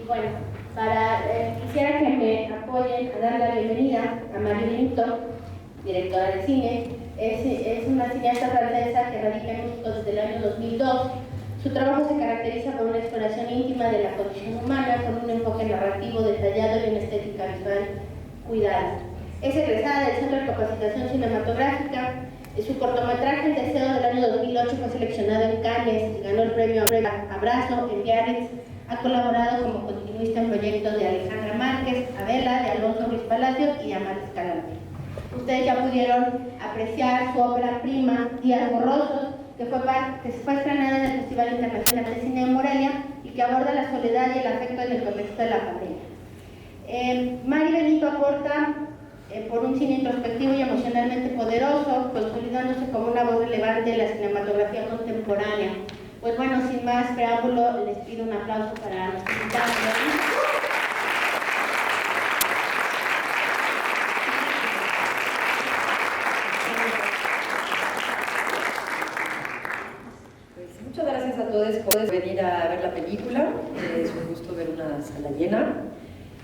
Y bueno, quisiera que me apoyen a dar la bienvenida a Marie Benito, directora de cine. Es una cineasta francesa que radica en México desde el año 2002. Su trabajo se caracteriza por una exploración íntima de la condición humana, con un enfoque narrativo detallado y una estética visual cuidada. Es egresada del Centro de Capacitación Cinematográfica. Su cortometraje El Deseo del año 2008 fue seleccionado en Cannes y ganó el premio Abrazo en Biarritz. Ha colaborado como continuista en proyectos de Alejandra Márquez, Adela, de Alonso Ruiz Palacio y Amal Escalante. Ustedes ya pudieron apreciar su ópera prima, Días Borrosos, que fue estrenada en el Festival Internacional de Cine de Morelia y que aborda la soledad y el afecto en el contexto de la pandemia. Marie Benito aporta por un cine introspectivo y emocionalmente poderoso, consolidándose como una voz relevante de la cinematografía contemporánea. Pues bueno, sin más preámbulo, les pido un aplauso para nuestra invitada. Muchas gracias a todos por venir a ver la película. Es un gusto ver una sala llena.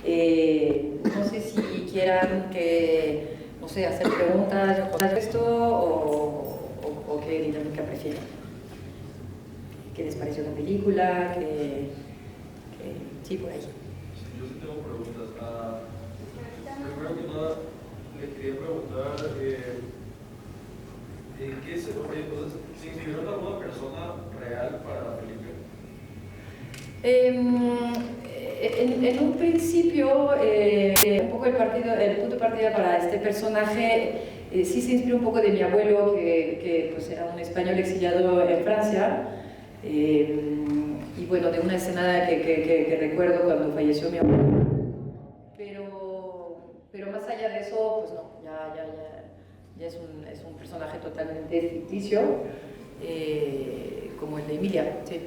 No sé si quieran que, no sé, hacer preguntas sobre esto o qué dinámica prefieren. ¿Qué les pareció la película? Sí, por ahí. Yo sí tengo preguntas. Primero que nada, le quería preguntar ¿en qué se inspiró en alguna persona real para la película? En un principio, un poco el punto de partida para este personaje sí se inspiró un poco de mi abuelo, que pues era un español exiliado en Francia. Y bueno, de una escena que recuerdo cuando falleció mi abuelo. Pero más allá de eso, pues no, ya es un personaje totalmente ficticio, como el de Emilia. Sí.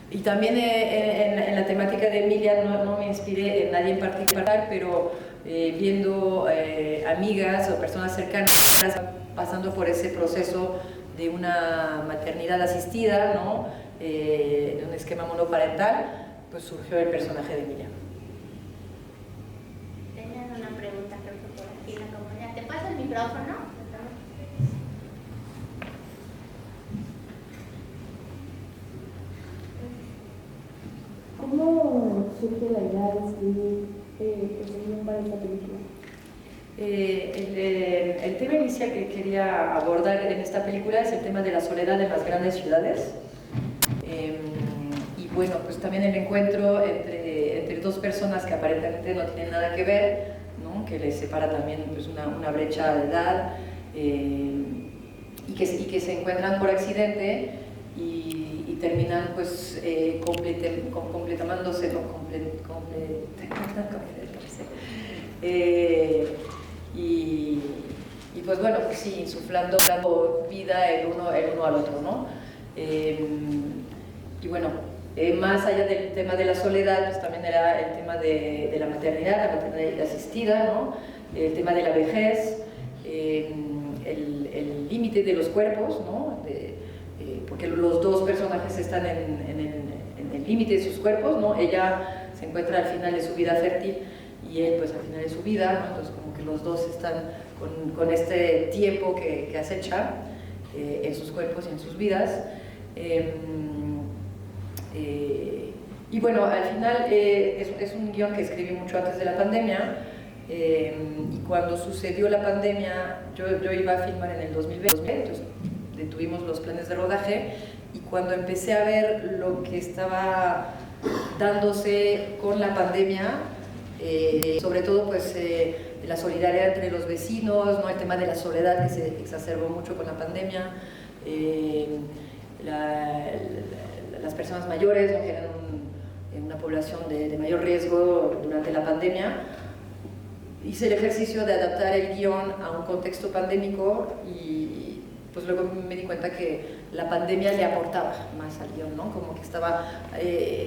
Y también en la temática de Emilia no me inspiré en nadie en particular, pero viendo amigas o personas cercanas pasando por ese proceso de una maternidad asistida, ¿no? De un esquema monoparental, pues surgió el personaje de Emilia. Tenían una pregunta, creo que por aquí la compañera. ¿Te pasa el micrófono? ¿Cómo surge la idea de escribir el guión para esta película? El tema inicial que quería abordar en esta película es el tema de la soledad en las grandes ciudades. Y bueno, pues también el encuentro entre dos personas que aparentemente no tienen nada que ver, ¿no? Que les separa también pues, una brecha de edad, y que se encuentran por accidente y terminan pues completándose, y pues bueno, pues sí, insuflando vida el uno al otro, ¿no? Y bueno, más allá del tema de la soledad, pues también era el tema de la maternidad asistida, ¿no? El tema de la vejez, el límite de los cuerpos, ¿no? Porque los dos personajes están en el límite de sus cuerpos, ¿no? Ella se encuentra al final de su vida fértil y él pues al final de su vida, ¿no? Entonces como que los dos están con este tiempo que acecha en sus cuerpos y en sus vidas. Y bueno, al final es un guión que escribí mucho antes de la pandemia, y cuando sucedió la pandemia yo iba a filmar en el 2020, entonces detuvimos los planes de rodaje, y cuando empecé a ver lo que estaba dándose con la pandemia, sobre todo pues la solidaridad entre los vecinos, ¿no? El tema de la soledad que se exacerbó mucho con la pandemia, las personas mayores, ¿no? Que eran una población de mayor riesgo durante la pandemia. Hice el ejercicio de adaptar el guión a un contexto pandémico y pues luego me di cuenta que la pandemia le aportaba más al guión, ¿no? Como que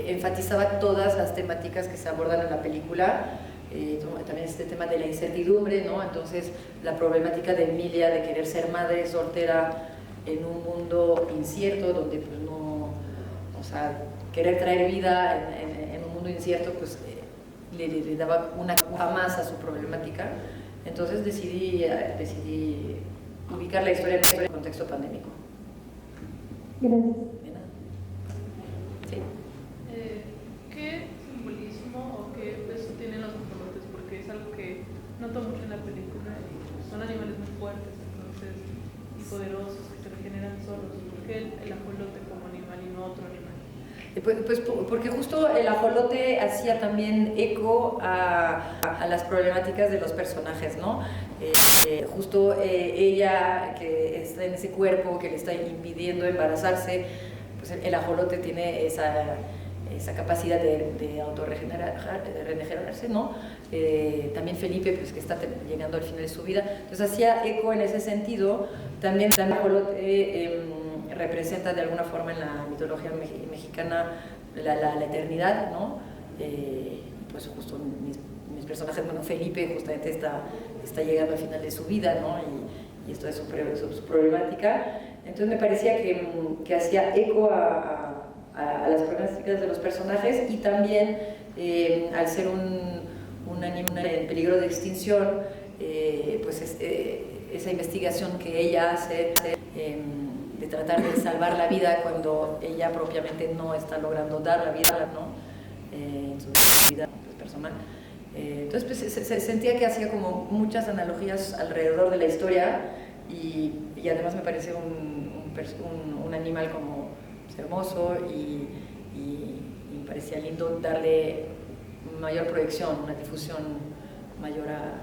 enfatizaba todas las temáticas que se abordan en la película, también este tema de la incertidumbre, ¿no? Entonces la problemática de Emilia de querer ser madre soltera en un mundo incierto donde pues no, o sea, querer traer vida en un mundo incierto, pues le daba una capa más a su problemática. Entonces decidí ubicar la historia en el contexto pandémico. Gracias. ¿De nada? Sí. ¿Qué simbolismo o qué peso tienen los ajolotes? Porque es algo que noto mucho en la película y son animales muy fuertes, entonces, y poderosos, que se regeneran solos. ¿Por qué el ajolote como animal y no otro animal? Pues porque justo el ajolote hacía también eco a las problemáticas de los personajes, ¿no? Justo ella que está en ese cuerpo que le está impidiendo embarazarse, pues el ajolote tiene esa capacidad de autorregenerarse, ¿no? También Felipe, pues que está llegando al final de su vida, entonces hacía eco en ese sentido. También el ajolote representa de alguna forma en la mitología mexicana la eternidad, ¿no? Pues justo mis personajes, bueno, Felipe justamente está llegando al final de su vida, ¿no? Y esto es su problemática. Entonces me parecía que hacía eco a las problemáticas de los personajes, y también al ser un animal en peligro de extinción, pues esa investigación que ella hace de tratar de salvar la vida cuando ella propiamente no está logrando dar la vida, ¿no? En su vida personal. Entonces pues, se sentía que hacía como muchas analogías alrededor de la historia, y además me parece un animal como hermoso, y me parecía lindo darle mayor proyección, una difusión mayor al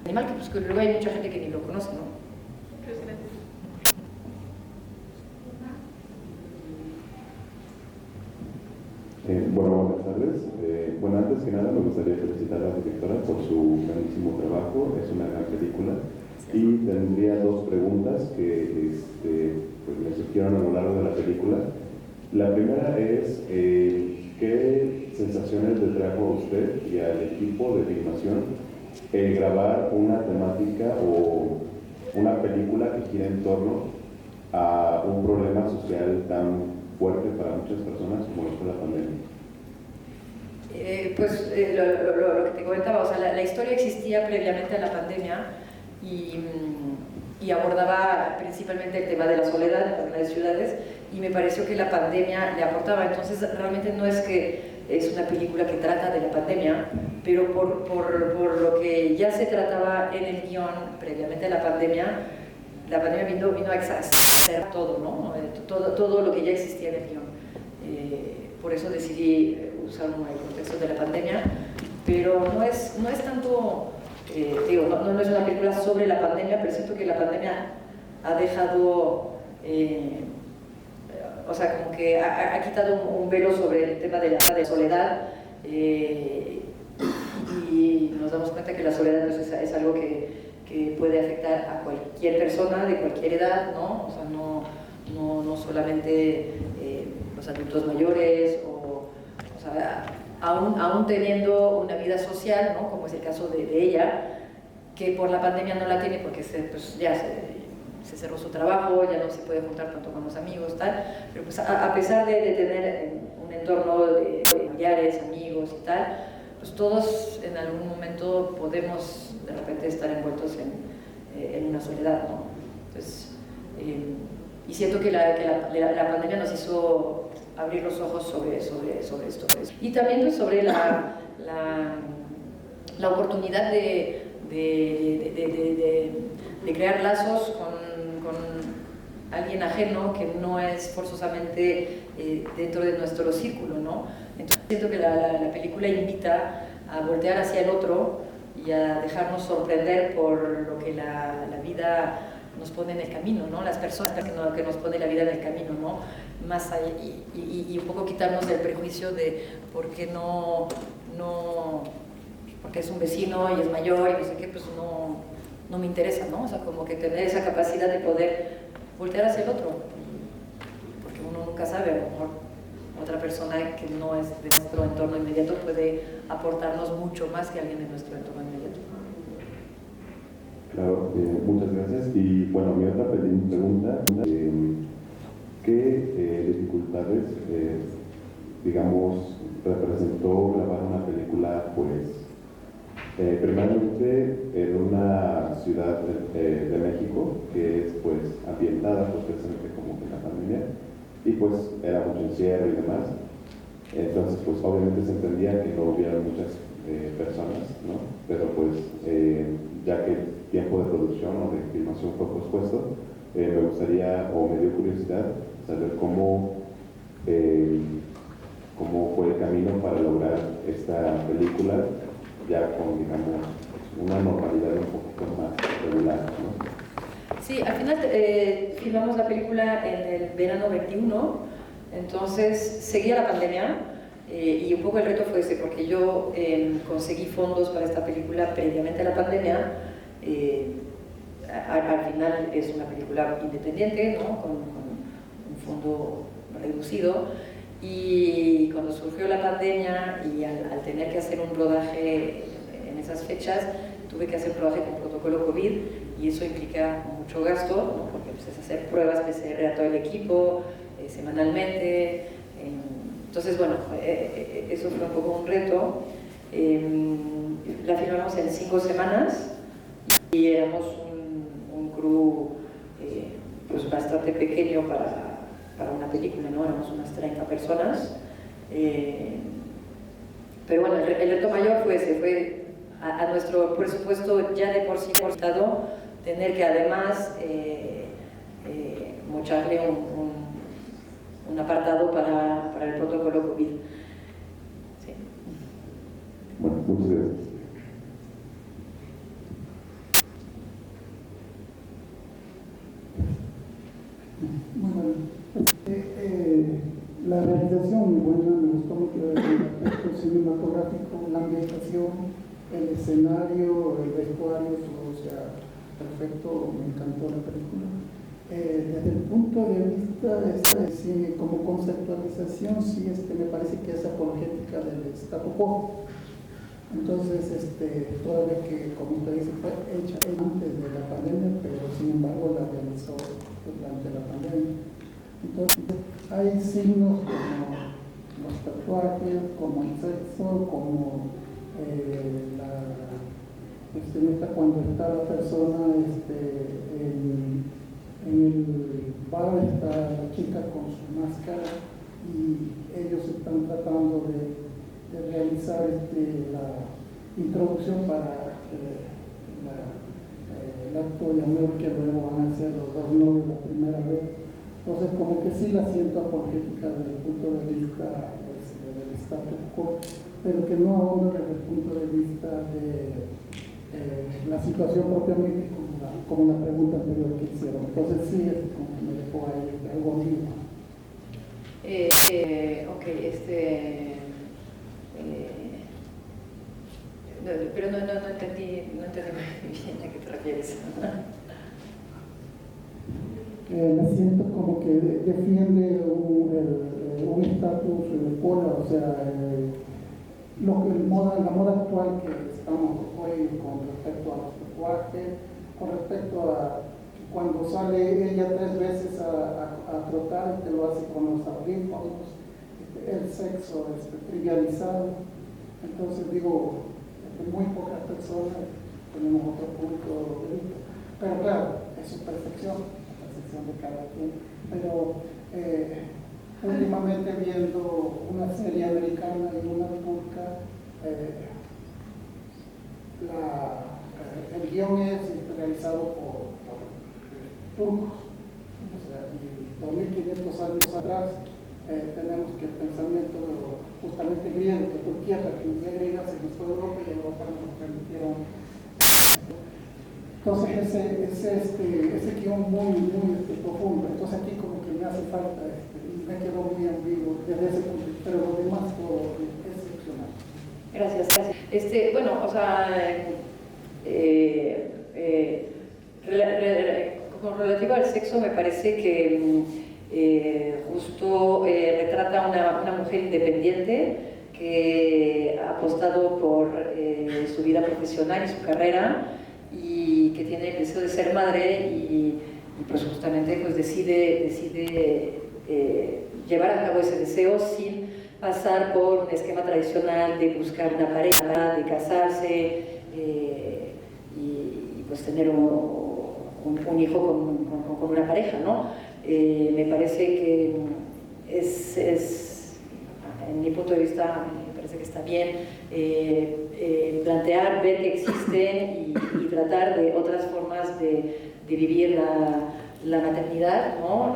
animal, que luego hay mucha gente que ni lo conoce, ¿no? Bueno, buenas tardes. Bueno, antes que nada me gustaría felicitar a la directora por su buenísimo trabajo. Es una gran película. Y tendría dos preguntas que pues me surgieron a lo largo de la película. La primera es, ¿qué sensaciones le trajo a usted y al equipo de filmación grabar una temática o una película que gira en torno a un problema social tan fuerte para muchas personas como lo fue la pandemia? Lo que te comentaba, o sea, la historia existía previamente a la pandemia, y abordaba principalmente el tema de la soledad en las grandes ciudades, y me pareció que la pandemia le aportaba. Entonces realmente no es que es una película que trata de la pandemia, pero por lo que ya se trataba en el guión previamente a la pandemia vino a exacerbar todo, ¿no? Todo lo que ya existía en el guión. Por eso decidí usar el contexto de la pandemia, pero no es tanto, no es una película sobre la pandemia, pero siento que la pandemia ha dejado, o sea, como que ha quitado un velo sobre el tema de la soledad, y nos damos cuenta que la soledad pues, es algo que puede afectar a cualquier persona de cualquier edad, ¿no? O sea, no solamente los adultos mayores, o sea, aún teniendo una vida social, ¿no? Como es el caso de ella, que por la pandemia no la tiene porque ya se cerró su trabajo, ya no se puede juntar tanto con los amigos, tal, pero pues a pesar de tener un entorno de familiares, amigos y tal, pues todos en algún momento podemos de repente estar envueltos en una soledad, ¿no? Entonces, y siento que la pandemia nos hizo abrir los ojos sobre esto. Y también pues, sobre la oportunidad de crear lazos con alguien ajeno que no es forzosamente dentro de nuestro círculo, ¿no? Entonces siento que la película invita a voltear hacia el otro y a dejarnos sorprender por lo que la vida nos pone en el camino, ¿no? Las personas que nos pone la vida en el camino, ¿no? Más allá, y un poco quitarnos del prejuicio de por qué porque es un vecino y es mayor y no sé qué, pues no me interesa, ¿no? O sea, como que tener esa capacidad de poder voltear hacia el otro, porque uno nunca sabe, a lo mejor otra persona que no es de nuestro entorno inmediato puede aportarnos mucho más que alguien de nuestro entorno inmediato. Claro, muchas gracias. Y bueno, mi otra pregunta, ¿qué dificultades, digamos, representó grabar una película, pues, primeramente en una ciudad de México, que es, pues, ambientada, pues, precisamente como que en la pandemia, y pues era mucho encierro y demás. Entonces, pues, obviamente se entendía que no hubiera muchas personas, ¿no? Pero, pues, ya que el tiempo de producción o de filmación fue pospuesto, me gustaría, o me dio curiosidad, saber cómo fue el camino para lograr esta película ya con, digamos, una normalidad un poquito más regular, ¿no? Sí, al final filmamos la película en el verano 21, entonces seguía la pandemia y un poco el reto fue ese, porque yo conseguí fondos para esta película previamente a la pandemia. Al final es una película independiente, ¿no? Con un fondo reducido, y cuando surgió la pandemia y al tener que hacer un rodaje en esas fechas, tuve que hacer un rodaje con protocolo COVID, y eso implica mucho gasto, ¿no? Porque pues, es hacer pruebas PCR a todo el equipo semanalmente. Entonces, bueno, eso fue un poco un reto. La filmamos en 5 semanas y éramos un crew pues bastante pequeño para una película, ¿no? Éramos unas 30 personas. Pero bueno, el reto mayor fue ese, fue a nuestro presupuesto ya de por sí cortado, tener que además mocharle un apartado para el protocolo COVID. Sí. Bueno, muchas gracias. Bueno, la realización muy buena, me gustó mucho el aspecto cinematográfico, la ambientación, el escenario, el vestuario, todo, o sea, perfecto, me encantó la película. Desde el punto de vista sí, como conceptualización, sí, me parece que es apologética del statu quo. Entonces, toda vez que, como usted dice, fue hecha antes de la pandemia, pero sin embargo la realizó durante la pandemia. Entonces, hay signos como los tatuajes, como el sexo, como cuando está la persona en el bar, está la chica con su máscara y ellos están tratando de realizar la introducción para el acto de amor que luego van a hacer los dos novios la primera vez. Entonces, como que sí la siento apologética desde el punto de vista del status quo, pero que no ahonda desde el punto de vista de la situación propiamente, como la pregunta anterior que hicieron. Entonces, sí, como que me dejó ahí algo mío. Pero no entendí muy bien a qué te refieres. Me siento como que defiende un estatus polar, o sea, la moda actual que estamos hoy con respecto a los tatuajes, con respecto a cuando sale ella 3 veces a trotar, te lo hace con los audífonos, el sexo trivializado. Entonces digo, muy pocas personas tenemos otro punto de vista, pero claro, es su percepción de cada quien. Pero últimamente viendo una serie americana y una turca, el guión es realizado por turcos, o sea, y 2500 años atrás tenemos que el pensamiento justamente griego, que Turquía, la filosofía griega se nos fue a Europa y Europa nos permitieron. Entonces ese guión muy profundo. Entonces aquí como que me hace falta, me quedó muy ambiguo desde ese punto, pero lo demás todo es excepcional. Gracias. Bueno, o sea, con relativo al sexo me parece que justo retrata una mujer independiente que ha apostado por su vida profesional y su carrera, y que tiene el deseo de ser madre y pues justamente pues decide llevar a cabo ese deseo sin pasar por un esquema tradicional de buscar una pareja, de casarse y pues tener un hijo con una pareja, ¿no? Me parece que en mi punto de vista, me parece que está bien plantear, ver que existen y tratar de otras formas de vivir la maternidad, ¿no?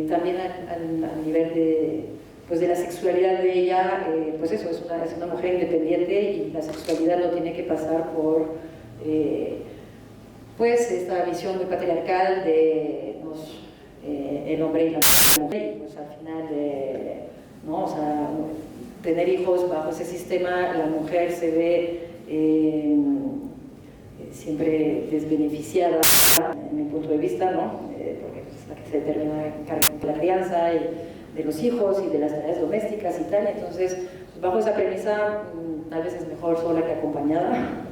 También a nivel de la sexualidad de ella, pues eso, es una mujer independiente y la sexualidad no tiene que pasar por pues esta visión muy patriarcal de el hombre y la mujer, y pues al final, ¿no? O sea, tener hijos bajo ese sistema, la mujer se ve siempre desbeneficiada, en mi punto de vista, ¿no? Porque es la que se termina encargando de la crianza de los hijos y de las tareas domésticas y tal. Entonces, bajo esa premisa, tal vez es mejor sola que acompañada.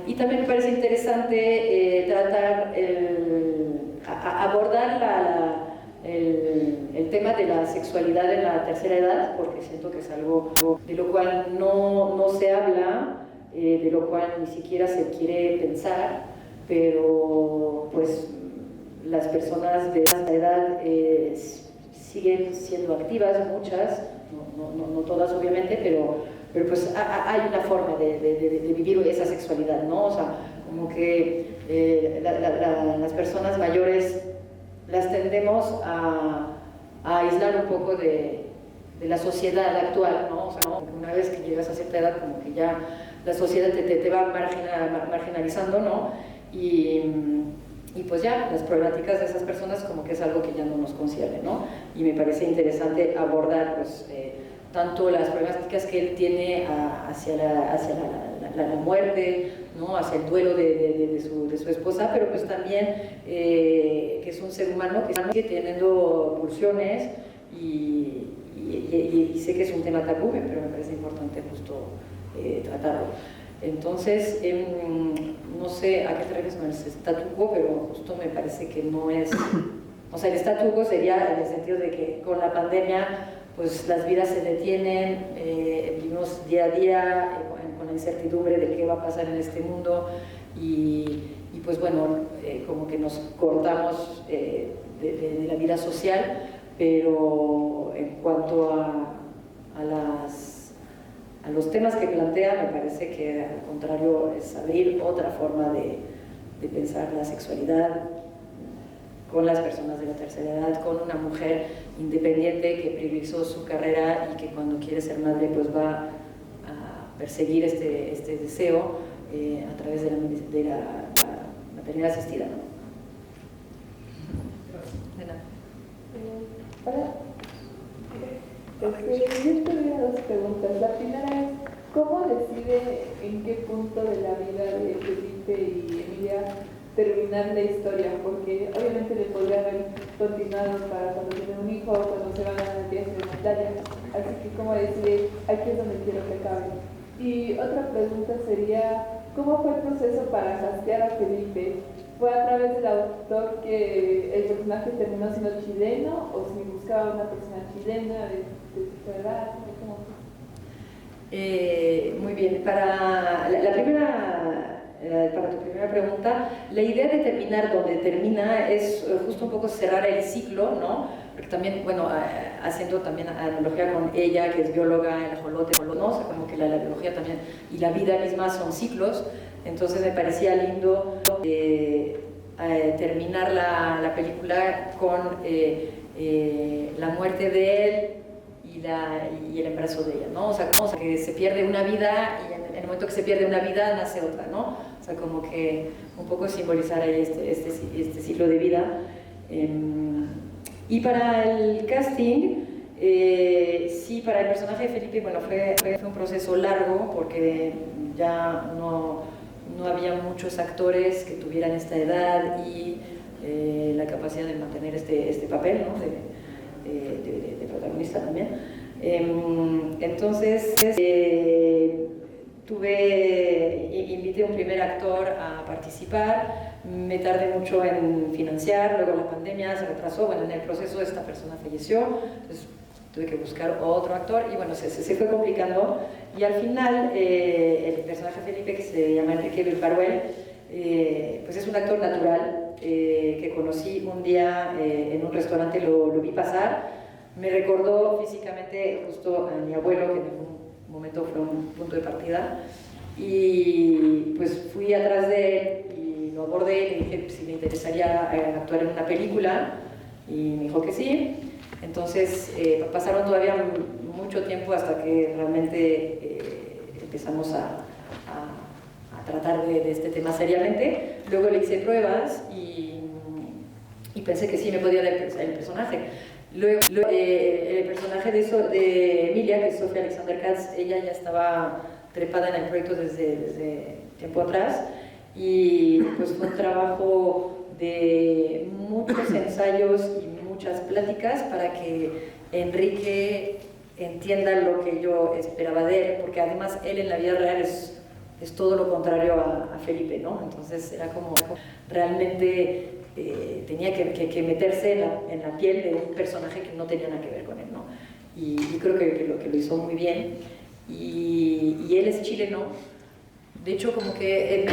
Y también me parece interesante tratar, abordar el tema de la sexualidad en la tercera edad, porque siento que es algo de lo cual no se habla, de lo cual ni siquiera se quiere pensar, pero pues las personas de esa edad siguen siendo activas, muchas, no todas obviamente, pero pues hay una forma de vivir esa sexualidad, ¿no? O sea, como que las personas mayores las tendemos a aislar un poco de la sociedad actual, ¿no? O sea, ¿no? Una vez que llegas a cierta edad, como que ya la sociedad te va marginalizando, ¿no? Y pues ya, las problemáticas de esas personas como que es algo que ya no nos concierne, ¿no? Y me parece interesante abordar, pues, tanto las problemáticas que él tiene hacia la muerte, ¿no? Hacia el duelo de su esposa, pero pues también que es un ser humano que sigue teniendo pulsiones y sé que es un tema tabú, pero me parece importante justo tratarlo. Entonces, no sé a qué te refieres con el statu quo, pero justo me parece que no es... O sea, el statu quo sería en el sentido de que con la pandemia pues las vidas se detienen, vivimos día a día con la incertidumbre de qué va a pasar en este mundo y pues bueno, como que nos cortamos de la vida social, pero en cuanto a los temas que plantea, me parece que al contrario es abrir otra forma de pensar la sexualidad con las personas de la tercera edad, con una mujer independiente que priorizó su carrera y que cuando quiere ser madre pues va a perseguir este deseo a través de la maternidad asistida, ¿no? Yo tenía dos preguntas. La primera es, ¿cómo decide en qué punto de la vida de Felipe y Emilia terminar la historia? Porque obviamente le podría haber continuado para cuando tienen un hijo o cuando se van a las vías de montaña. Así que, ¿cómo decide aquí es donde quiero que acabe? Y otra pregunta sería, ¿cómo fue el proceso para castear a Felipe? ¿Fue a través del autor que el personaje terminó siendo chileno o si buscaba una persona chilena de su edad? ¿Cómo fue? Muy bien, para tu primera pregunta, la idea de terminar donde termina es justo un poco cerrar el ciclo, ¿no? Porque también, bueno, haciendo también analogía con ella, que es bióloga, el ajolote, ¿no? O sea, como que la biología también y la vida misma son ciclos, entonces me parecía lindo terminar la película con la muerte de él y el embarazo de ella, ¿no? O sea, como que se pierde una vida y en el momento que se pierde una vida nace otra, ¿no? O sea, como que un poco simbolizar ahí este ciclo de vida. Y para el casting, sí, para el personaje de Felipe, bueno, fue un proceso largo porque ya no había muchos actores que tuvieran esta edad y la capacidad de mantener este papel, ¿no? de protagonista también. Entonces, invité a un primer actor a participar, me tardé mucho en financiar, luego la pandemia se retrasó, bueno, en el proceso esta persona falleció, entonces tuve que buscar otro actor y bueno, se fue complicando y al final el personaje Felipe, que se llama Enrique Bilbaruel, pues es un actor natural que conocí un día en un restaurante, lo vi pasar, me recordó físicamente justo a mi abuelo, que en algún momento fue un punto de partida, y pues fui atrás de él y lo abordé y le dije si me interesaría actuar en una película y me dijo que sí. Entonces pasaron todavía mucho tiempo hasta que realmente empezamos a tratar de este tema seriamente. Luego le hice pruebas y pensé que sí me podía dar el personaje. Luego el personaje de Emilia, que es Sofía Alexander Katz, ella ya estaba trepada en el proyecto desde tiempo atrás y pues fue un trabajo de muchos ensayos y muchas pláticas para que Enrique entienda lo que yo esperaba de él, porque además él en la vida real es todo lo contrario a Felipe, ¿no? Entonces era como realmente tenía que meterse en la piel de un personaje que no tenía nada que ver con él, ¿no? Y creo que lo hizo muy bien. Y él es chileno. De hecho, como que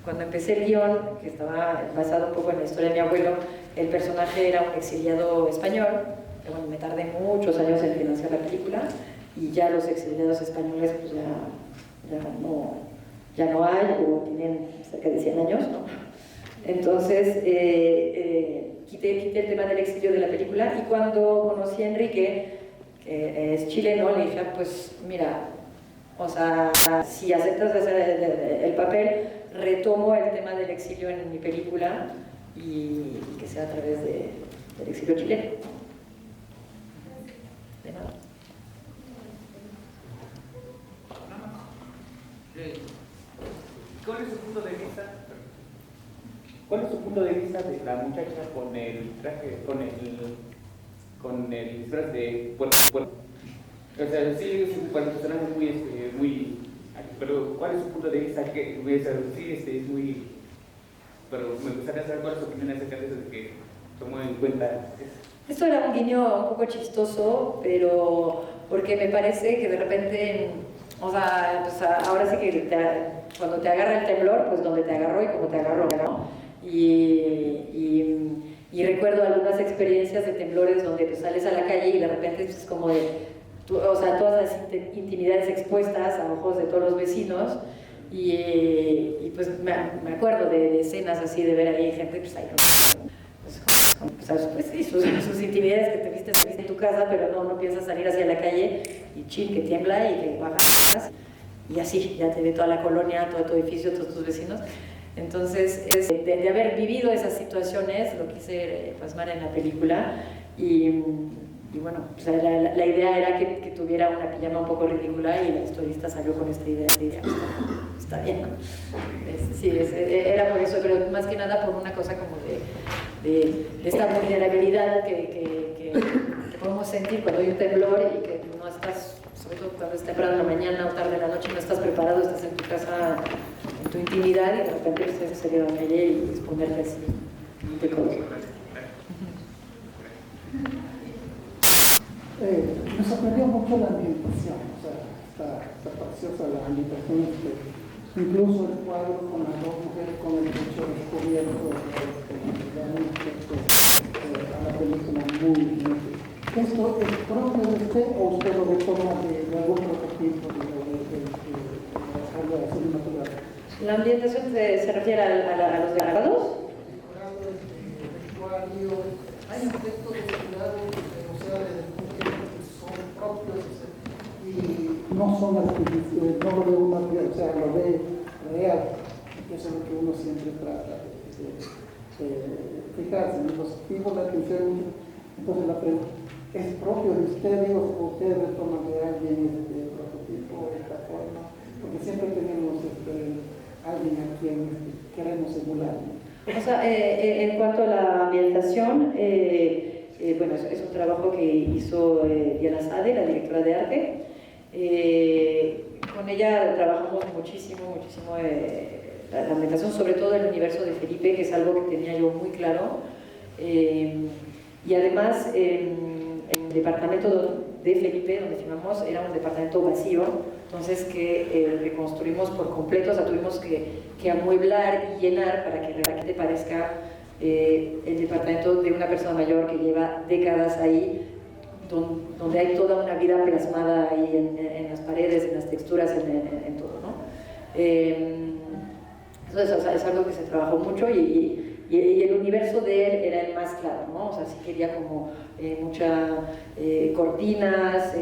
cuando empecé el guión, que estaba basado un poco en la historia de mi abuelo, el personaje era un exiliado español. Bueno, me tardé muchos años en financiar la película y ya los exiliados españoles pues ya no hay, o tienen cerca de 100 años, ¿no? Entonces quité el tema del exilio de la película y cuando conocí a Enrique, que es chileno, le dije, pues mira, o sea, si aceptas hacer el papel, retomo el tema del exilio en mi película y que sea a través del exilio chileno. De nada. ¿Cuál es su punto de vista? ¿Cuál es su punto de vista de la muchacha con el traje, con el disfraz de puerco? O sea, sí es un personaje muy, pero ¿cuál es su punto de vista? Sí, es muy, pero me gustaría saber cuál es su opinión acerca de eso, de que tomó en cuenta eso. Esto era un guiño un poco chistoso, pero porque me parece que de repente, o sea, pues ahora sí que cuando te agarra el temblor, pues donde te agarró y como te agarró, ¿no? Y recuerdo algunas experiencias de temblores donde pues, sales a la calle y de repente es como de, o sea, todas las intimidades expuestas a ojos de todos los vecinos y pues me acuerdo de escenas así de ver ahí gente, pues ahí pues sí, sus intimidades que te viste en tu casa, pero no piensas salir hacia la calle y chill, que tiembla y que bajas y así, ya te ve toda la colonia, todo tu edificio, todos tus vecinos. Entonces, de haber vivido esas situaciones, lo quise plasmar en la película y bueno, o sea, la idea era que tuviera una pijama un poco ridícula y la historista salió con esta idea. Está bien, ¿no? Sí, era por eso, pero más que nada por una cosa como de esta vulnerabilidad que podemos sentir cuando hay un temblor y que no estás, sobre todo cuando es temprano en la mañana o tarde en la noche, no estás preparado, estás en tu casa, en tu intimidad y de repente ustedes salir a la calle y exponerte así. Me sorprendió mucho la ambientación, o sea, está preciosa la ambientación, incluso el cuadro con las dos mujeres con el pecho descubierto, da un aspecto a la película muy bien. ¿Esto es propio de usted o usted lo retoma de algún prototipo de la sala cinematográfica? ¿La ambientación se refiere a los decorados? Decorados, vestuario, hay aspectos de ciudad, o sea, de son propios y no son artificiales, no lo ve uno, o sea, lo ve real. Eso es lo que uno siempre trata de fijarse. Entonces, fijo la atención. Entonces, la pregunta, ¿es propio de usted, digo, o usted retoma de alguien este prototipo de esta forma? Porque siempre tenemos alguien a quien queremos emular, ¿no? O sea, en cuanto a la ambientación, bueno, es un trabajo que hizo Diana Sade, la directora de arte. Con ella trabajamos muchísimo la ambientación, sobre todo el universo de Felipe, que es algo que tenía yo muy claro. Y además, el departamento de Felipe, donde filmamos, era un departamento vacío, entonces que reconstruimos por completo, o sea, tuvimos que amueblar y llenar para que realmente parezca el departamento de una persona mayor que lleva décadas ahí, donde hay toda una vida plasmada ahí en las paredes, en las texturas, en todo, ¿no? Entonces, o sea, es algo que se trabajó mucho y el universo de él era el más claro, ¿no? O sea, sí quería como muchas cortinas,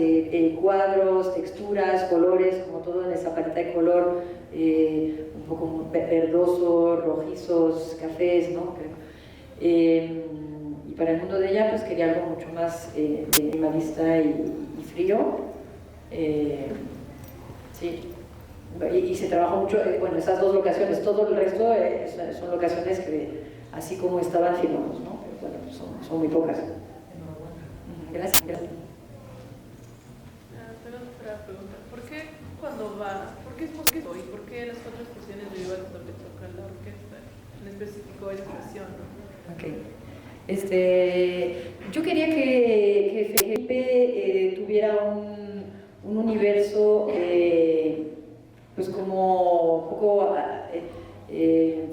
cuadros, texturas, colores, como todo en esa paleta de color, un poco verdoso, rojizos, cafés, ¿no? Y para el mundo de ella, pues quería algo mucho más minimalista y frío. Sí. Y se trabajó mucho, bueno, esas dos locaciones, todo el resto son locaciones que así como estaban filmados, ¿no? Pero bueno, son muy pocas. Gracias. Tengo otra pregunta. ¿Por qué cuando va, por qué es músico y por qué en las 4 estaciones de Viva donde toca la orquesta, en específico expresión, ¿no? Ok. Yo quería que Felipe tuviera un universo pues como un poco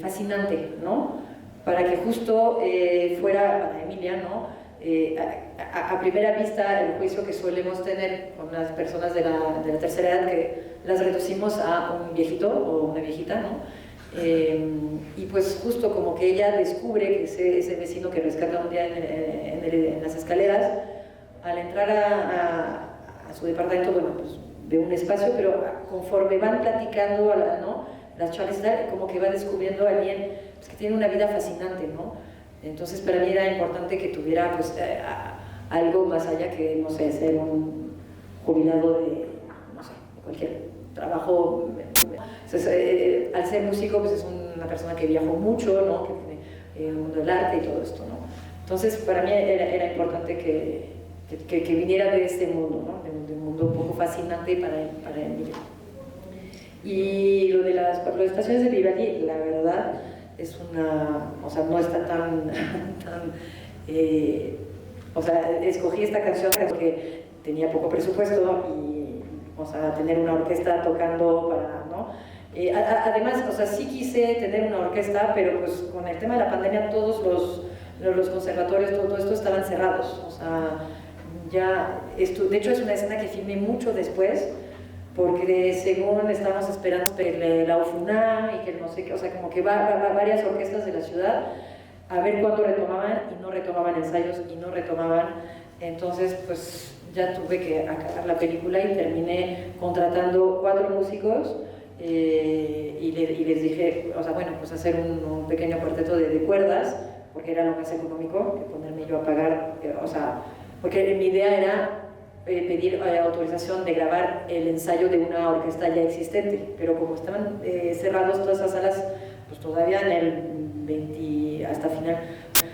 fascinante, ¿no? Para que justo fuera para Emilia, ¿no? A primera vista, el juicio que solemos tener con las personas de la tercera edad, que las reducimos a un viejito o una viejita, ¿no? Y pues justo como que ella descubre que ese vecino que rescata un día en las escaleras, al entrar a su departamento, bueno, pues ve un espacio, pero conforme van platicando, ¿no? Las charlas, como que va descubriendo a alguien pues, que tiene una vida fascinante, ¿no? Entonces para mí era importante que tuviera pues, algo más allá que, no sé, ser un jubilado de, no sé, de cualquier trabajo. Entonces, al ser músico pues es una persona que viajó mucho, ¿no? Que tiene el mundo del arte y todo esto, ¿no? Entonces para mí era importante que viniera de este mundo, ¿no? De un mundo un poco fascinante para él. Y lo de las 4 estaciones de Vivaldi, la verdad, es o sea, no está tan o sea, escogí esta canción porque tenía poco presupuesto y, o sea, tener una orquesta tocando para, ¿no? Además, o sea, sí quise tener una orquesta, pero pues con el tema de la pandemia todos los conservatorios, todo esto estaban cerrados, o sea, ya, de hecho es una escena que filmé mucho después, porque según estábamos esperando la UFUNAM y que no sé qué, o sea, como que va varias orquestas de la ciudad a ver cuándo retomaban y no retomaban ensayos y no retomaban, entonces pues ya tuve que acabar la película y terminé contratando 4 músicos y les dije, o sea, bueno, pues hacer un pequeño cuarteto de cuerdas, porque era lo más económico que ponerme yo a pagar, o sea, porque mi idea era pedir autorización de grabar el ensayo de una orquesta ya existente, pero como estaban cerrados todas esas salas, pues todavía en el 20, hasta final,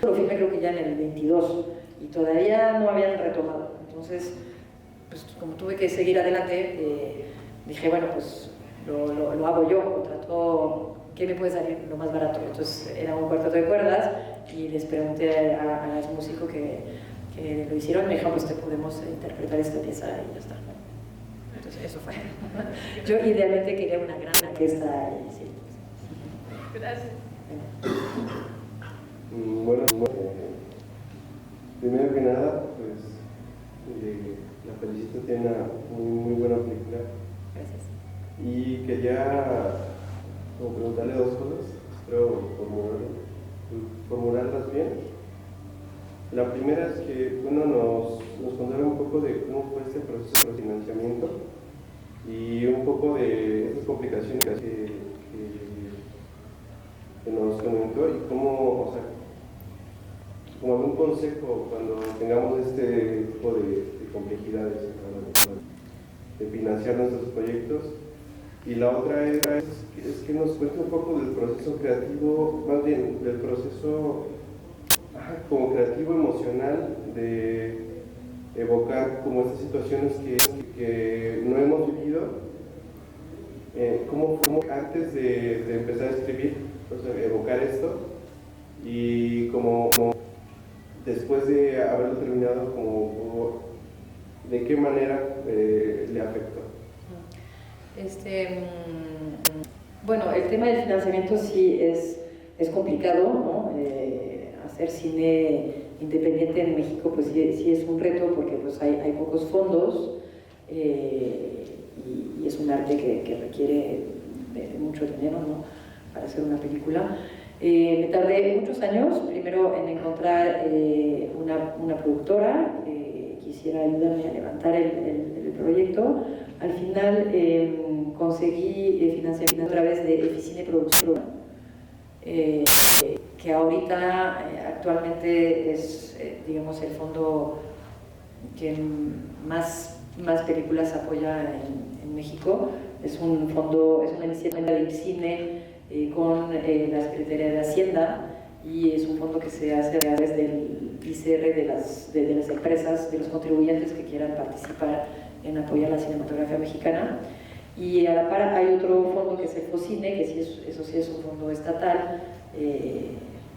lo filmé creo que ya en el 22, y todavía no habían retomado, entonces, pues como tuve que seguir adelante, dije, bueno, pues lo hago yo, contrato, ¿qué me puede salir lo más barato? Entonces era un cuarteto de cuerdas, y les pregunté a los músicos que lo hicieron, me dijeron, pues te podemos interpretar esta pieza y ya está. Entonces eso fue. Yo idealmente quería una gran orquesta y sí. Gracias. Bueno, primero que nada, pues la felicito, tiene una muy buena película. Gracias. Y quería como preguntarle 2 cosas, espero formularlas bien. La primera es que, bueno, nos contaron un poco de cómo fue este proceso de financiamiento y un poco de esas complicaciones que nos comentó y cómo, o sea, como algún consejo cuando tengamos este tipo de complejidades de financiar nuestros proyectos. Y la otra es que nos cuente un poco del proceso creativo, más bien del proceso como creativo emocional de evocar como estas situaciones que no hemos vivido ¿Cómo antes de empezar a escribir, o sea, evocar esto? Y como después de haberlo terminado, ¿de qué manera le afectó? Bueno, el tema del financiamiento sí es complicado, ¿no? Hacer cine independiente en México pues sí es un reto porque pues hay pocos fondos y es un arte que requiere de mucho dinero, ¿no? Para hacer una película. Me tardé muchos años, primero en encontrar una productora que quisiera ayudarme a levantar el proyecto. Al final conseguí financiamiento a través de Eficine Producción, que ahorita actualmente es, digamos, el fondo que más películas apoya en México. Es un fondo, es una iniciativa de Eficine con la Secretaría de Hacienda, y es un fondo que se hace a través del ICR de las empresas, de los contribuyentes que quieran participar en apoyar la cinematografía mexicana. Y a la par hay otro fondo que es el FOCINE, que eso sí es un fondo estatal,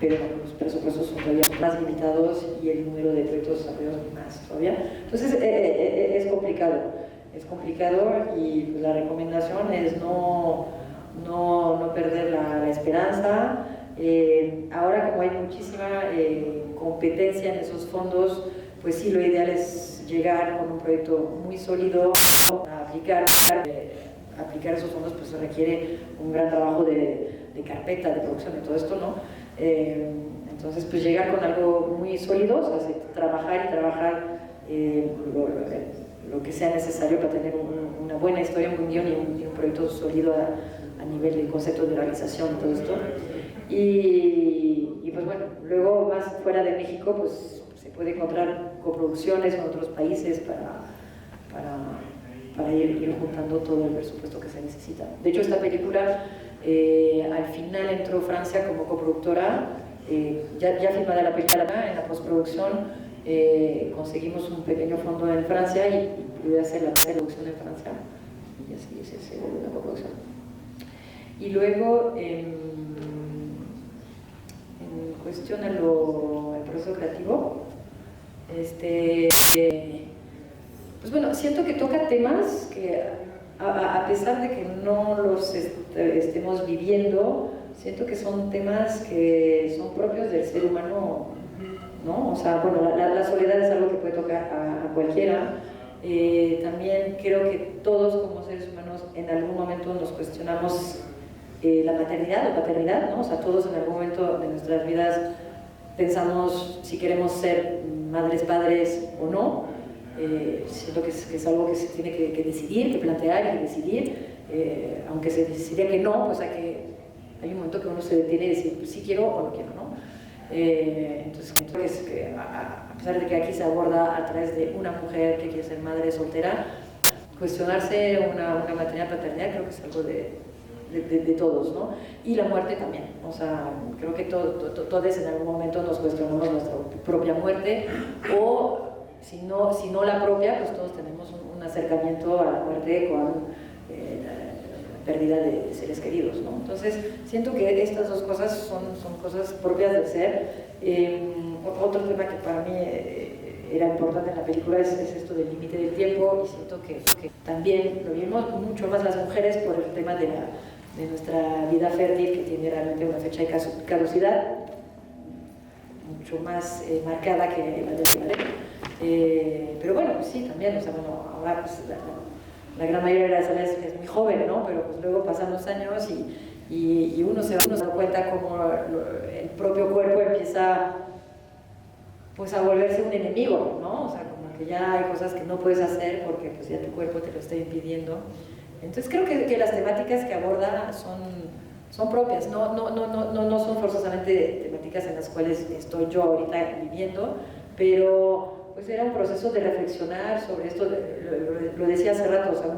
pero los presupuestos son todavía más limitados y el número de proyectos desarrollados más todavía. Entonces es complicado y pues, la recomendación es no perder la esperanza. Ahora, como hay muchísima competencia en esos fondos, pues sí, lo ideal es llegar con un proyecto muy sólido a aplicar esos fondos, pues se requiere un gran trabajo de carpeta, de producción, de todo esto, ¿no? Entonces, pues llegar con algo muy sólido, o sea, trabajar lo que sea necesario para tener una buena historia, un buen guión y un proyecto sólido a nivel de conceptos de realización y todo esto. Y pues bueno, luego más fuera de México, pues se puede encontrar coproducciones con otros países para ir juntando todo el presupuesto que se necesita. De hecho, esta película al final entró Francia como coproductora, ya filmada la película, en la postproducción conseguimos un pequeño fondo en Francia y pude hacer la producción en Francia, y así se volvió una coproducción. Y luego, en cuestión al proceso creativo, pues bueno, siento que toca temas que a pesar de que no los estemos viviendo, siento que son temas que son propios del ser humano, ¿no? O sea, bueno, la soledad es algo que puede tocar a cualquiera. También creo que todos como seres humanos en algún momento nos cuestionamos la maternidad o paternidad, ¿no? O sea, todos en algún momento de nuestras vidas pensamos si queremos ser madres, padres o no. Siento que es algo que se tiene que decidir, que plantear y que decidir. Aunque se decidiera que no, pues hay un momento que uno se detiene y dice, pues sí quiero o no quiero, ¿no? Entonces, creo que a pesar de que aquí se aborda a través de una mujer que quiere ser madre soltera, cuestionarse una maternidad, paternidad, creo que es algo de todos, ¿no? Y la muerte también, o sea, creo que todos en algún momento nos cuestionamos nuestra propia muerte, o si no la propia, pues todos tenemos un acercamiento a la muerte con la pérdida de seres queridos, ¿no? Entonces, siento que estas dos cosas son cosas propias del ser. Otro tema que para mí era importante en la película es esto del límite del tiempo, y siento que también lo vimos mucho más las mujeres por el tema de nuestra vida fértil, que tiene realmente una fecha de caducidad mucho más marcada que la del hombre. Pero bueno, pues sí, también, o sea, bueno, ahora pues, la gran mayoría de las veces es muy joven, ¿no? Pero pues luego pasan los años y uno se da cuenta como el propio cuerpo empieza pues a volverse un enemigo, ¿no? O sea, como que ya hay cosas que no puedes hacer porque pues ya tu cuerpo te lo está impidiendo. Entonces creo que las temáticas que aborda son propias, no son forzosamente temáticas en las cuales estoy yo ahorita viviendo, pero pues era un proceso de reflexionar sobre esto, lo decía hace rato, o sea,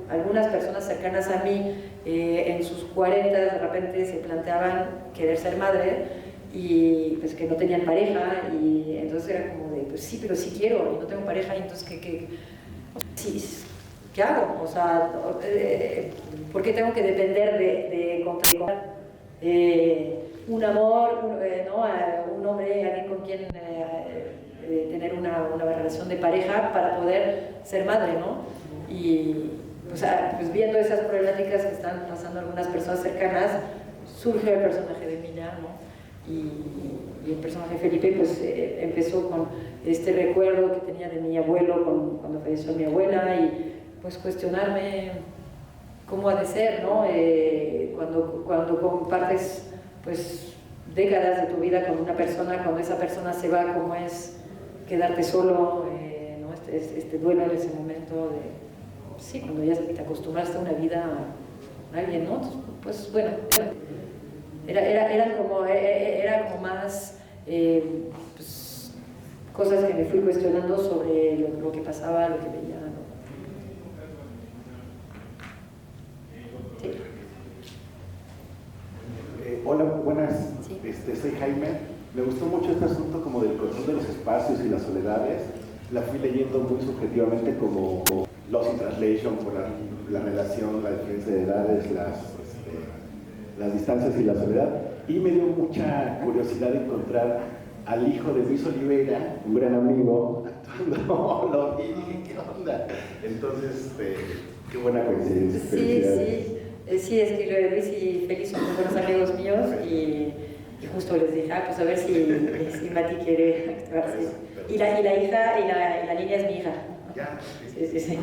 algunas personas cercanas a mí en sus 40 de repente se planteaban querer ser madre y pues que no tenían pareja, y entonces era como de, pues sí, pero sí quiero y no tengo pareja, y entonces sí, ¿qué hago? O sea, ¿por qué tengo que depender de encontrar un amor, un hombre, alguien con quien tener una relación de pareja para poder ser madre, ¿no? Y, o sea, pues viendo esas problemáticas que están pasando algunas personas cercanas, surge el personaje de Emilia, ¿no? Y el personaje de Felipe pues empezó con este recuerdo que tenía de mi abuelo cuando falleció mi abuela y pues cuestionarme cómo ha de ser, ¿no? Cuando compartes pues décadas de tu vida con una persona, cuando esa persona se va, cómo es quedarte solo, ¿no? Este duelo en ese momento de, sí, cuando ya te acostumbraste a una vida a alguien, ¿no? Pues bueno, era como más pues, cosas que me fui cuestionando sobre lo que pasaba, lo que veía, ¿no? Sí. Hola, buenas. Sí. Soy Jaime. Me gustó mucho este asunto como del control de los espacios y las soledades. La fui leyendo muy subjetivamente como Lost in Translation, por la relación, la diferencia de edades, las distancias y la soledad. Y me dio mucha curiosidad encontrar al hijo de Luis Oliveira, un gran amigo, actuando. Y dije, ¿qué onda? Entonces, qué buena coincidencia. Sí, es que Luis y Félix son muy buenos amigos míos y justo les dije, pues a ver si Mati quiere actuar. Sí. Y la hija, y la niña es mi hija. Ya. Sí.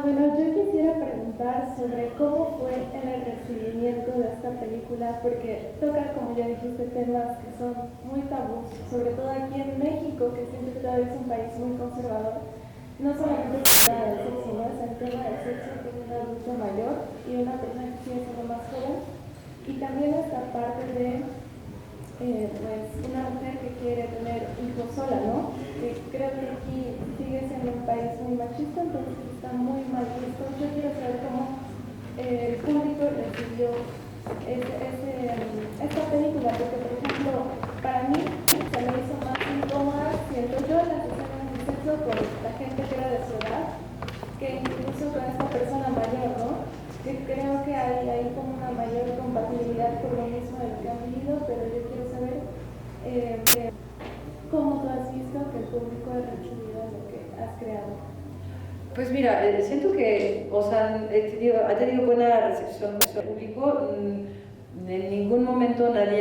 Bueno, yo quisiera preguntar sobre cómo fue el recibimiento de esta película, porque toca, como ya dijiste, temas que son muy tabús, sobre todo aquí en México, que siempre todavía es un país muy conservador. No solamente el tema del sexo, ¿no? Es el tema del sexo con un adulto mayor y una persona que sigue siendo más joven. Y también esta parte de pues una mujer que quiere tener hijos sola, ¿no? Que creo que aquí sigue siendo un país muy machista, entonces está muy mal visto. Yo quiero saber cómo el público recibió esta película, porque por ejemplo, para mí se me hizo más incómoda, siento yo, las escenas de sexo con la gente que era de su edad, que incluso con esta persona mayor, ¿no? Que creo que hay como una mayor compatibilidad por lo mismo de lo que han vivido, pero yo quiero saber cómo tú has visto que el público ha recibido lo que has creado. Pues mira, siento que, o sea, ha tenido buena recepción del público. En ningún momento nadie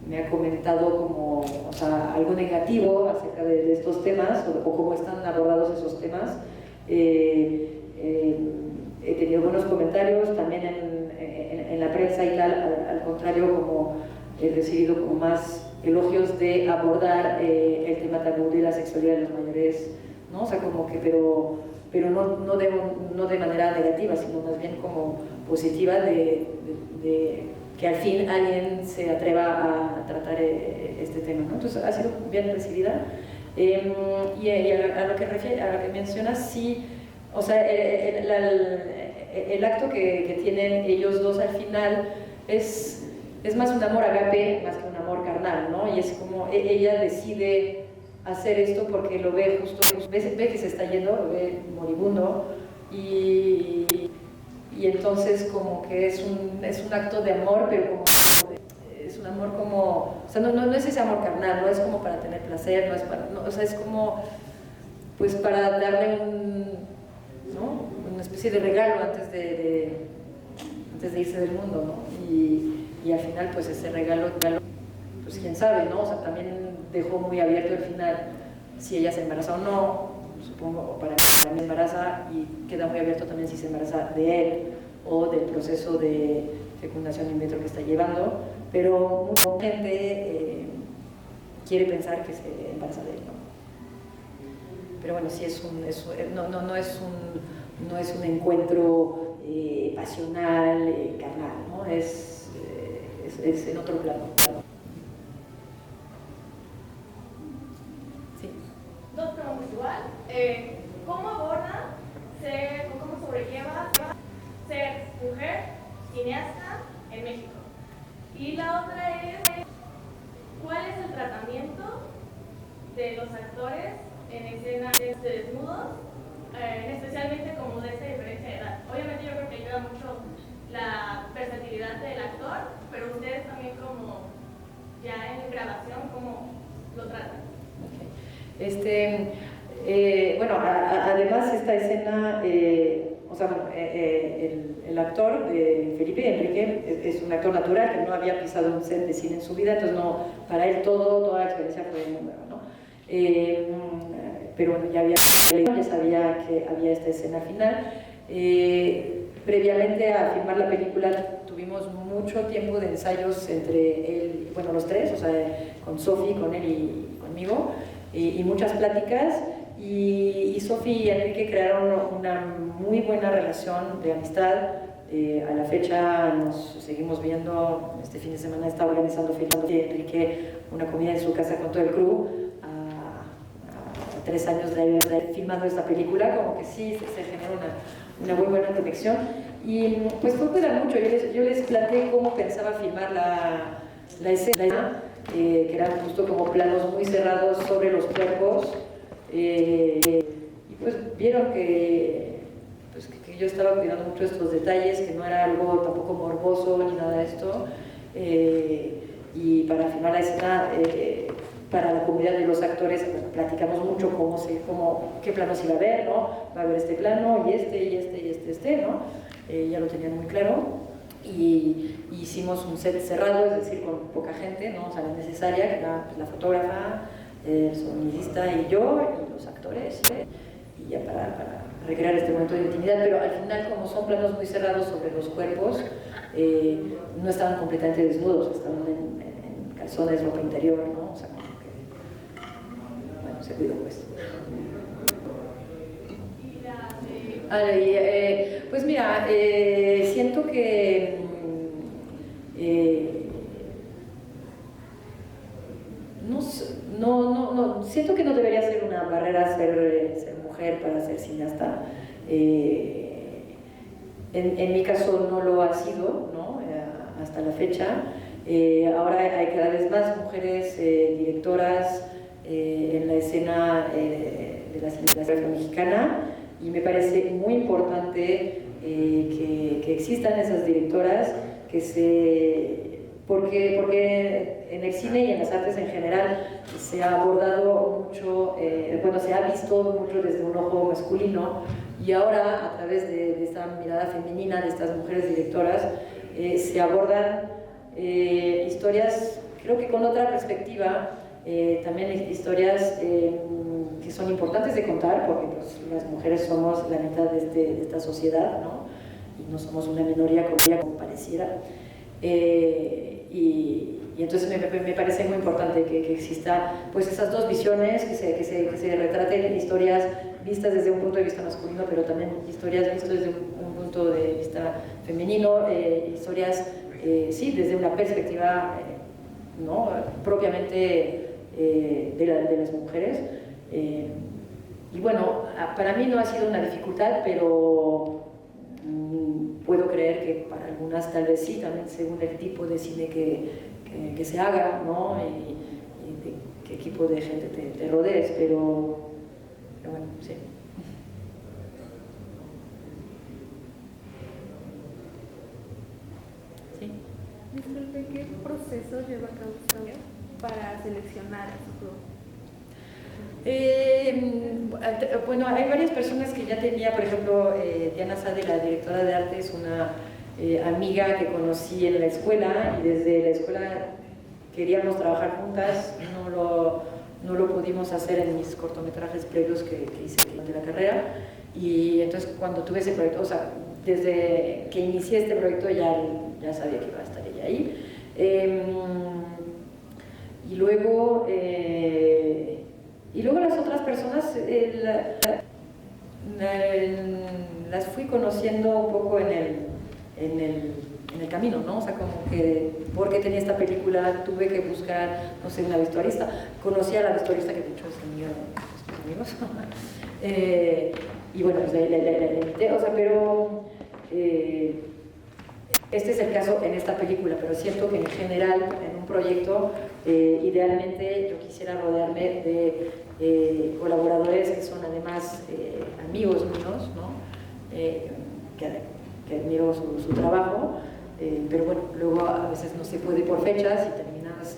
me ha comentado como, o sea, algo negativo acerca de estos temas o cómo están abordados esos temas. He tenido buenos comentarios también en la prensa y tal, al contrario, como he recibido como más elogios de abordar el tema tabú de la sexualidad de los mayores, ¿no? O sea, como que, pero no de manera negativa, sino más bien como positiva de que al fin alguien se atreva a tratar este tema, ¿no? Entonces ha sido bien recibida. Y a lo que mencionas, sí, o sea, el acto que tienen ellos dos al final es más un amor agape más que un amor carnal, ¿no? Y es como ella decide hacer esto porque lo ve justo, ve que se está yendo, lo ve moribundo y entonces como que es un acto de amor, pero como es un amor como, o sea, no es ese amor carnal, no es como para tener placer, no es para, no, o sea, es como pues para darle una especie de regalo antes de irse del mundo, ¿no? Y al final pues ese regalo, pues quién sabe, ¿no? O sea, también dejó muy abierto el final si ella se embaraza o no, supongo, o para mí embaraza y queda muy abierto también si se embaraza de él o del proceso de fecundación in vitro que está llevando, pero mucha gente quiere pensar que se embaraza de él, ¿no? Pero bueno, sí no es un encuentro pasional, carnal, ¿no? Es en otro plano. Sí. Dos preguntas igual. ¿Cómo aborda o cómo sobrelleva ser mujer cineasta en México? Y la otra es, ¿cuál es el tratamiento de los actores en escenas de desnudos, especialmente como de esta diferencia de edad. Obviamente yo creo que ayuda mucho la versatilidad del actor, pero ustedes también como ya en grabación, ¿cómo lo tratan? Bueno, además esta escena, o sea, el actor Felipe Enrique es un actor natural que no había pisado un set de cine en su vida, entonces no, para él toda la experiencia fue muy nueva, ¿no? Pero bueno, ya sabía que había esta escena final. Previamente a filmar la película tuvimos mucho tiempo de ensayos entre él, bueno, los tres, o sea, con Sofi, con él y conmigo, y muchas pláticas. Y Sofi y Enrique crearon una muy buena relación de amistad. A la fecha nos seguimos viendo. Este fin de semana está organizando Enrique una comida en su casa con todo el crew. A 3 años de haber filmado esta película, como que sí se generó una muy buena conexión. Y pues fue cuidar mucho. Yo les planteé cómo pensaba filmar la escena, que eran justo como planos muy cerrados sobre los cuerpos. Y pues vieron que yo estaba cuidando mucho estos detalles, que no era algo tampoco morboso ni nada de esto. Y para filmar la escena, para la comunidad de los actores, platicamos mucho qué planos iba a haber, ¿no? Va a haber este plano y este, ¿no? Ya lo tenían muy claro. Y hicimos un set cerrado, es decir, con poca gente, ¿no? O sea, la necesaria, que era la fotógrafa, el sonidista y yo, y los actores, y ya para recrear este momento de intimidad. Pero al final, como son planos muy cerrados sobre los cuerpos, no estaban completamente desnudos, estaban en calzones, ropa interior, ¿no? O sea, como que, bueno, se cuidó pues. Pues mira, siento que siento que no debería ser una barrera ser mujer para ser cineasta. En mi caso no lo ha sido, ¿no? Hasta la fecha. Ahora hay cada vez más mujeres directoras en la escena de la cinematografía mexicana, y me parece muy importante que existan esas directoras, porque en el cine y en las artes en general se ha abordado mucho, se ha visto mucho desde un ojo masculino, y ahora a través de esta mirada femenina de estas mujeres directoras se abordan historias, creo que con otra perspectiva, también historias que son importantes de contar, porque pues, las mujeres somos la mitad de esta sociedad, ¿no? Y no somos una minoría como pareciera. Y entonces me parece muy importante que exista pues esas dos visiones, que se retraten historias vistas desde un punto de vista masculino, pero también historias vistas desde un punto de vista femenino, historias, sí, desde una perspectiva ¿no? propiamente de las mujeres. Y bueno, para mí no ha sido una dificultad, pero puedo creer que para algunas tal vez sí, también según el tipo de cine que se haga, ¿no? y de qué equipo de gente te rodees, pero bueno, sí. Sí. Disculpe, ¿qué proceso lleva a cabo usted para seleccionar a su grupo? Bueno, hay varias personas que ya tenía, por ejemplo, Diana Sade, la directora de arte, es una amiga que conocí en la escuela, y desde la escuela queríamos trabajar juntas, no lo pudimos hacer en mis cortometrajes previos que hice durante la carrera, y entonces cuando tuve ese proyecto, o sea, desde que inicié este proyecto ya sabía que iba a estar ella ahí. Y luego las otras personas las fui conociendo un poco en el camino, ¿no? O sea, como que porque tenía esta película tuve que buscar, no sé, una vestuarista. Conocí a la vestuarista, que de hecho es amiga de mis amigos. Y bueno, pues le invité, o sea, pero Este es el caso en esta película, pero siento que en general, en un proyecto, idealmente yo quisiera rodearme de colaboradores que son además amigos míos, ¿no? Que admiro su trabajo, pero bueno, luego a veces no se puede por fechas y terminas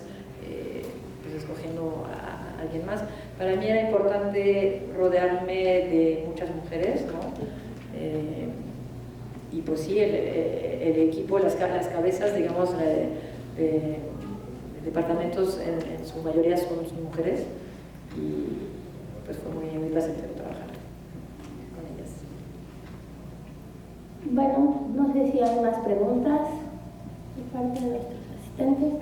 pues escogiendo a alguien más. Para mí era importante rodearme de muchas mujeres, ¿no? Y pues sí, el equipo, las cabezas, digamos, de departamentos en su mayoría son mujeres, y pues fue muy placentero trabajar con ellas. Bueno, no sé si hay más preguntas de parte de nuestros asistentes.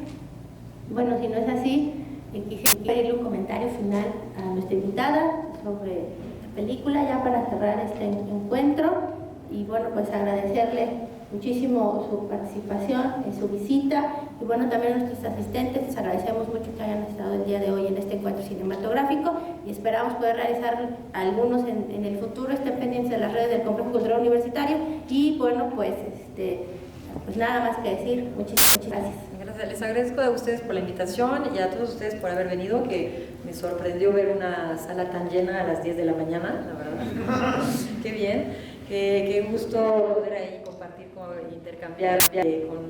Bueno, si no es así, quisiera pedirle un comentario final a nuestra invitada sobre la película, ya para cerrar este encuentro. Y bueno, pues agradecerle muchísimo su participación, su visita, y bueno, también a nuestros asistentes, les agradecemos mucho que hayan estado el día de hoy en este encuentro cinematográfico, y esperamos poder realizar algunos en el futuro. Estén pendientes de las redes del Complejo Cultural Universitario, y bueno, pues pues nada más que decir, muchísimas gracias. Gracias, les agradezco a ustedes por la invitación y a todos ustedes por haber venido, que me sorprendió ver una sala tan llena a las 10 de la mañana, la verdad. Qué bien. Qué gusto poder ahí compartir, intercambiar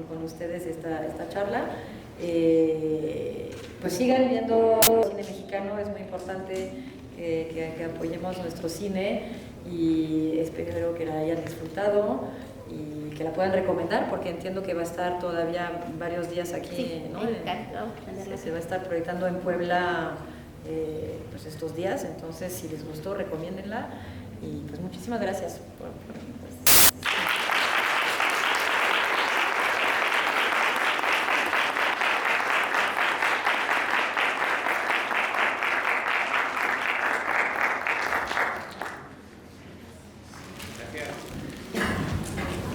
con ustedes esta charla. Pues sigan viendo cine mexicano, es muy importante que apoyemos nuestro cine, y espero que la hayan disfrutado y que la puedan recomendar, porque entiendo que va a estar todavía varios días aquí, sí, ¿no? Se va a estar proyectando en Puebla pues estos días, entonces si les gustó, recomiéndenla. Y pues muchísimas gracias por